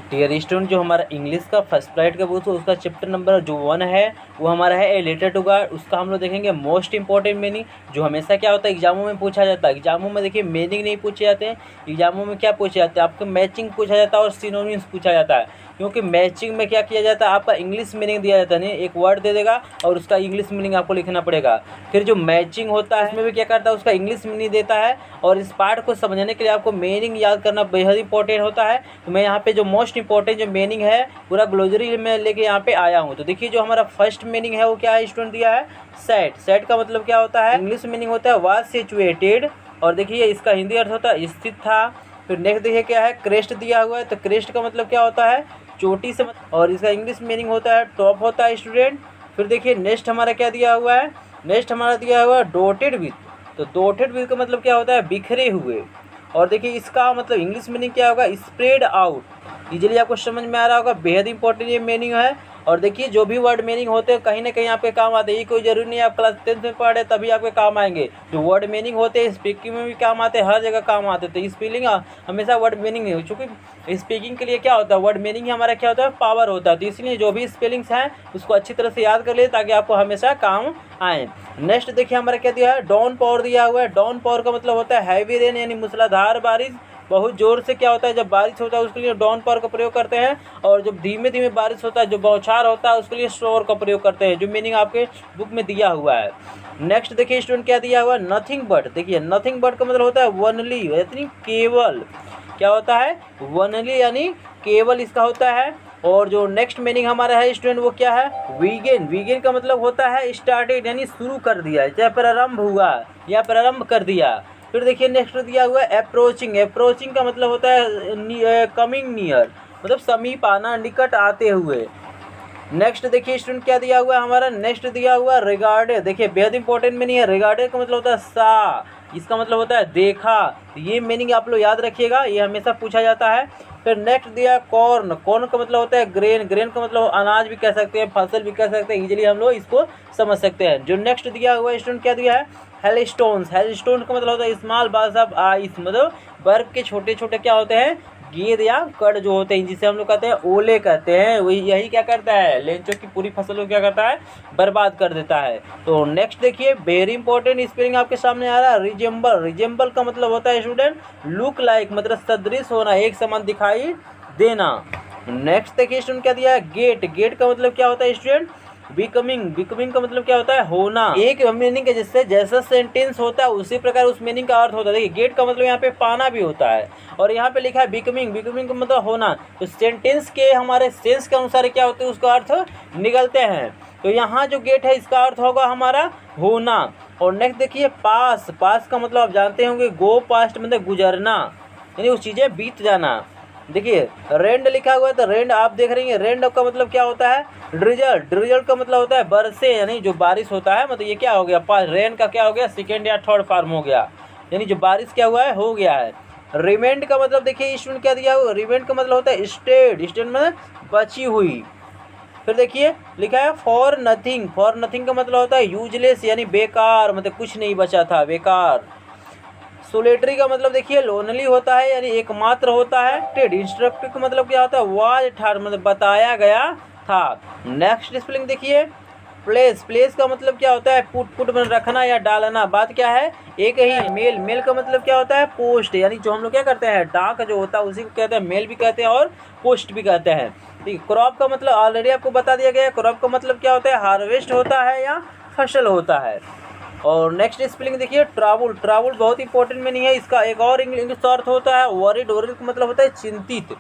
Dear student, जो हमारा English का फर्स्ट प्राइड का बुक है उसका चैप्टर नंबर जो 1 है वो हमारा है ए लेटर टू गॉड। उसका हम लोग देखेंगे मोस्ट इंपॉर्टेंट मीनिंग, जो हमेशा क्या होता है एग्जामों में पूछा जाता है। एग्जामों में देखिए मीनिंग नहीं पूछे जाते हैं, एग्जामों में क्या पूछे जाते हैं आपको मैचिंग पूछा जाता है और सिनोनिम्स पूछा जाता है। क्योंकि मैचिंग में क्या किया जाता है आपका इंग्लिश मीनिंग दिया जाता है, नहीं एक वर्ड दे देगा और उसका इंग्लिश मीनिंग आपको लिखना पड़ेगा। फिर जो मैचिंग होता है इसमें भी क्या करता है उसका इंग्लिश मीनिंग देता है। और इस पार्ट को समझने के लिए आपको मीनिंग याद करना बेहद इंपॉर्टेंट होता है। तो मैं यहाँ पे जो मोस्ट इंपॉर्टेंट जो मीनिंग है पूरा ग्लोसरी में लेके यहाँ पे आया हूँ। तो देखिए जो हमारा फर्स्ट मीनिंग है वो क्या है स्टूडेंट दिया है सेट। सेट का मतलब क्या होता है इंग्लिश मीनिंग होता है वाज सिचुएटेड, और देखिए इसका हिंदी अर्थ होता है स्थित था। फिर नेक्स्ट देखिए क्या है क्रेस्ट दिया हुआ है, तो क्रेस्ट का मतलब क्या होता है चोटी से, और इसका इंग्लिश मीनिंग होता है टॉप होता है स्टूडेंट। फिर देखिए नेक्स्ट हमारा क्या दिया हुआ है, नेक्स्ट हमारा दिया हुआ है डॉटेड विथ। तो डॉटेड विथ का मतलब क्या होता है बिखरे हुए। और देखिए इसका मतलब इंग्लिश मीनिंग क्या होगा स्प्रेड आउट। इजीली आपको समझ में आ रहा होगा, बेहद इंपॉर्टेंट ये मीनिंग है। और देखिए जो भी वर्ड मीनिंग होते हैं कहीं ना कहीं आपके काम आते हैं, ये कोई जरूरी नहीं आप क्लास 10th में पढ़े तभी आपके काम आएंगे। जो वर्ड मीनिंग होते हैं स्पीकिंग में भी काम आते हैं, हर जगह काम आते हैं। तो स्पेलिंग हमेशा वर्ड मीनिंग नहीं हो, चूँकि स्पीकिंग के लिए क्या होता है वर्ड मीनिंग हमारा क्या होता है पावर होता है। तो इसलिए जो भी स्पेलिंग्स हैं उसको अच्छी तरह से याद कर ले ताकि आपको हमेशा काम आए। नेक्स्ट देखिए हमारा क्या दिया है डाउन पावर दिया हुआ है। डाउन पावर का मतलब होता है हैवी रेन यानी मूसलाधार बारिश। बहुत जोर से क्या होता है जब बारिश होता है उसके लिए डाउन पावर का प्रयोग करते हैं, और जब धीमे धीमे बारिश होता है जो बौछार होता है उसके लिए स्लोअर का प्रयोग करते हैं, जो मीनिंग आपके बुक में दिया हुआ है। नेक्स्ट देखिए स्टूडेंट क्या दिया हुआ है नथिंग बट। देखिए नथिंग बट का मतलब होता है वनली यानी केवल। क्या होता है वनली यानी केवल इसका होता है। और जो नेक्स्ट मीनिंग हमारा है स्टूडेंट वो क्या है वीगेन। वीगेन का मतलब होता है स्टार्टेड यानी शुरू कर दिया, चाहे प्रारंभ हुआ या प्रारंभ कर दिया। फिर देखिए नेक्स्ट दिया हुआ है अप्रोचिंग। अप्रोचिंग का मतलब होता है कमिंग नियर, मतलब समीप आना, निकट आते हुए। नेक्स्ट देखिए स्टूडेंट क्या दिया हुआ है हमारा, नेक्स्ट दिया हुआ है रिगार्डेड। देखिए बेहद इंपॉर्टेंट मीनिंग है। रिगार्डेड का मतलब होता है सा, इसका मतलब होता है देखा। ये मीनिंग आप लोग याद रखिएगा, ये हमेशा पूछा जाता है। फिर नेक्स्ट दिया कॉर्न। कॉर्न का मतलब होता है ग्रेन। ग्रेन का मतलब अनाज भी कह सकते हैं, फसल भी कह सकते हैं, इजीली हम लोग इसको समझ सकते हैं। जो नेक्स्ट दिया हुआ स्टूडेंट क्या दिया है हेलस्टोन्स। हेलस्टोन का मतलब होता है स्मॉल बाल्स ऑफ आइस, मतलब बर्फ के छोटे छोटे क्या होते हैं गेंद या कण जो होते हैं, जिसे हम लोग कहते हैं ओले कहते हैं। वही यही क्या करता है लेंचो की पूरी फसल को क्या करता है बर्बाद कर देता है। तो नेक्स्ट देखिए वेरी इंपॉर्टेंट स्पेलिंग आपके सामने आ रहा है रिजेंबल। रिजेंबल का मतलब होता है स्टूडेंट लुक लाइक, मतलब सदृश होना, एक समान दिखाई देना। नेक्स्ट देखिए स्टूडेंट क्या दिया है गेट। गेट का मतलब क्या होता है स्टूडेंट बिकमिंग। बिकमिंग का मतलब क्या होता है होना। एक मीनिंग है जिससे जैसा सेंटेंस होता है उसी प्रकार उस मीनिंग का अर्थ होता है। देखिए गेट का मतलब यहाँ पे पाना भी होता है, और यहाँ पे लिखा है बिकमिंग। बिकमिंग का मतलब होना। तो सेंटेंस के हमारे सेंस के अनुसार क्या होते हैं उसका अर्थ निकलते हैं। तो यहाँ जो गेट है इसका अर्थ होगा हमारा होना। और नेक्स्ट देखिए पास। पास का मतलब आप जानते होंगे गो पास्ट मतलब गुजरना, यानी उस चीज़ें बीत जाना। देखिए रेंड लिखा हुआ है, तो रेंड आप देख रही हैं, रेंड का मतलब क्या होता है ड्रिजल। ड्रिजल का मतलब होता है बरसे, यानी जो बारिश होता है। मतलब ये क्या हो गया रेन का क्या हो गया सेकेंड या थर्ड फॉर्म हो गया, यानी जो बारिश क्या हुआ है हो गया है। रिमेंड का मतलब देखिए स्टूडेंट क्या दिया हुआ, रिमेंड का मतलब होता है स्टेड। स्टेड में बची हुई। फिर देखिए लिखा है फॉर नथिंग। फॉर नथिंग का मतलब होता है यूजलेस यानी बेकार, मतलब कुछ नहीं बचा था, बेकार। सोलेटरी का मतलब देखिए लोनली होता है यानी एकमात्र होता है। टेड इंस्ट्रक्टिव का मतलब क्या होता है वाज ठार, मतलब बताया गया था। नेक्स्ट स्पेलिंग देखिए प्लेस। प्लेस का मतलब क्या होता है पुट। पुट में रखना या डालना। बात क्या है एक ही। मेल। मेल का मतलब क्या होता है पोस्ट, यानी जो हम लोग क्या करते हैं डाक जो होता है उसी को कहते हैं मेल भी कहते हैं और पोस्ट भी कहते हैं। ठीक। क्रॉप का मतलब ऑलरेडी आपको बता दिया गया है। क्रॉप का मतलब क्या होता है हार्वेस्ट होता है या फसल होता है। और नेक्स्ट स्पेलिंग देखिए ट्रैवल। ट्रैवल बहुत इंपॉर्टेंट मीनिंग है इसका। एक और इंग्लिश अर्थ होता है वरीड। वरीड का मतलब होता है चिंतित।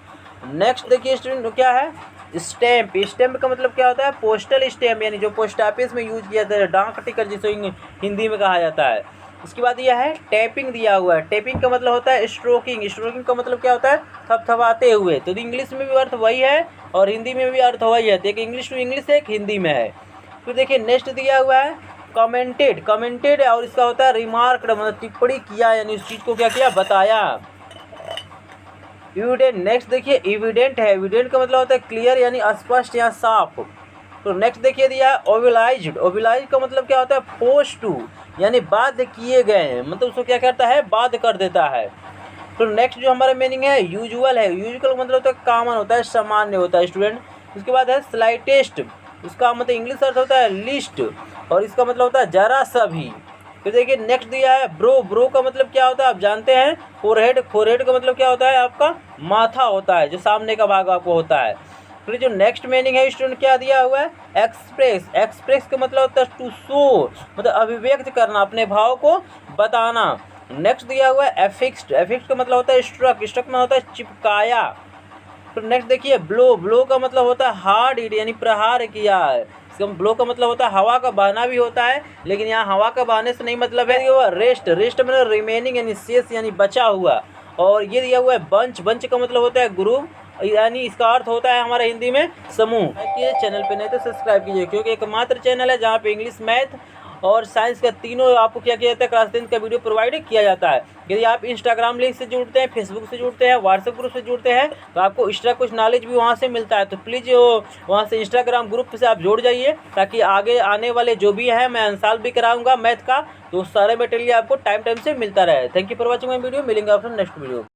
नेक्स्ट देखिए स्टूडेंट क्या है स्टैम्प। स्टैम्प का मतलब क्या होता है पोस्टल स्टैम्प, यानी जो पोस्ट ऑफिस में यूज किया जाता है, डाक टिकट जिसे हिंदी में कहा जाता है। उसके बाद यह है टैपिंग दिया हुआ है। टैपिंग का मतलब होता है स्ट्रोकिंग। स्ट्रोकिंग का मतलब क्या होता है थपथपाते हुए। तो इंग्लिश में भी अर्थ वही है और हिंदी में भी अर्थ वही है। तो एक इंग्लिश टू इंग्लिश है, एक हिंदी में है। फिर देखिए नेक्स्ट दिया हुआ है कमेंटेड। कमेंटेड और इसका होता है रिमार्क्ड, मतलब टिप्पणी किया, यानी उस चीज़ को क्या किया बताया। एविडेंट। नेक्स्ट देखिए एविडेंट है। एविडेंट का मतलब होता है क्लियर यानी स्पष्ट या साफ। तो नेक्स्ट देखिए दिया ओबिलाइज्ड। ओबिलाइज्ड का मतलब क्या होता है फोर्स टू, यानी बाध्य किए गए हैं, मतलब उसको क्या करता है बाध्य कर देता है। तो नेक्स्ट जो हमारा मीनिंग है यूजुअल है। यूजुअल मतलब होता है कॉमन होता है, सामान्य होता है स्टूडेंट। उसके बाद है स्लाइटेस्ट, उसका मतलब इंग्लिश अर्थ होता है लिस्ट, और इसका मतलब होता है जरा सा भी। फिर देखिए नेक्स्ट दिया है ब्रो। ब्रो का मतलब क्या होता है आप जानते हैं, फोरहेड। फोरहेड का मतलब क्या होता है आपका माथा होता है, जो सामने का भाग आपको होता है। फिर जो नेक्स्ट मीनिंग है स्टूडेंट क्या दिया हुआ है, एक्सप्रेस। एक्सप्रेस का मतलब होता है टू शो, मतलब अभिव्यक्त करना, अपने भाव को बताना। नेक्स्ट दिया हुआ है एफिक्स्ड। एफिक्स्ड का मतलब होता है स्ट्रक। स्ट्रक में होता है चिपकाया। फिर नेक्स्ट देखिए ब्लो। ब्लो का मतलब होता है हार्ड हिट, यानी प्रहार किया है। इसका ब्लो का मतलब होता है हवा का बहना भी होता है, लेकिन यहाँ हवा का बहने से नहीं मतलब है। वो रेस्ट। रेस्ट मतलब रिमेनिंग यानी शेष यानी बचा हुआ। और ये दिया हुआ है बंच। बंच का मतलब होता है ग्रुप, यानी इसका अर्थ होता है हमारे हिंदी में समूह। लाइक चैनल पे नहीं तो सब्सक्राइब कीजिए, क्योंकि एकमात्र चैनल है जहाँ पे इंग्लिश, मैथ और साइंस का तीनों आपको क्या किया जाता है, क्लास 10 का वीडियो प्रोवाइड किया जाता है। यदि आप इंस्टाग्राम लिंक से जुड़ते हैं, फेसबुक से जुड़ते हैं, व्हाट्सएप ग्रुप से जुड़ते हैं, तो आपको एक्स्ट्रा कुछ नॉलेज भी वहाँ से मिलता है। तो प्लीज़ वहाँ से इंस्टाग्राम ग्रुप से आप जुड़ जाइए, ताकि आगे आने वाले जो भी है, मैं इंस्टॉल भी कराऊंगा मैथ का, तो सारे मटेरियल आपको टाइम से मिलता रहे। Thank you for watching my video. मिलेंगे आपसे नेक्स्ट वीडियो।